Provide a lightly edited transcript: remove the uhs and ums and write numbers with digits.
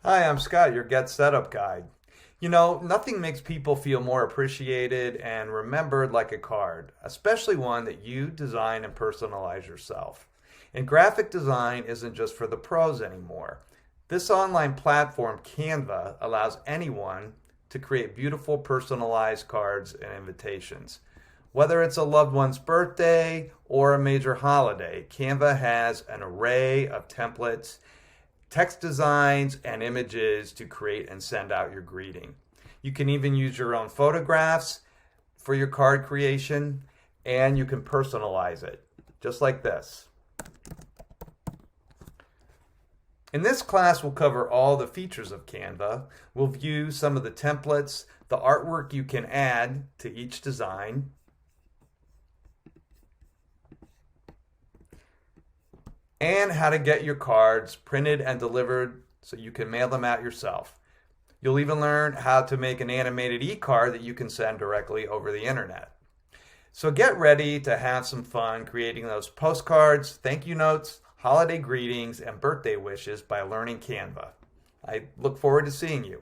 Hi, I'm Scott, your Get Setup Guide. Nothing makes people feel more appreciated and remembered like a card, especially one that you design and personalize yourself. And graphic design isn't just for the pros anymore. This online platform, Canva, allows anyone to create beautiful personalized cards and invitations. Whether it's a loved one's birthday or a major holiday, Canva has an array of templates, text designs, and images to create and send out your greeting. You can even use your own photographs for your card creation, and you can personalize it, just like this. In this class, we'll cover all the features of Canva. We'll view some of the templates, the artwork you can add to each design, and how to get your cards printed and delivered so you can mail them out yourself. You'll even learn how to make an animated e-card that you can send directly over the internet. So get ready to have some fun creating those postcards, thank you notes, holiday greetings, and birthday wishes by learning Canva. I look forward to seeing you.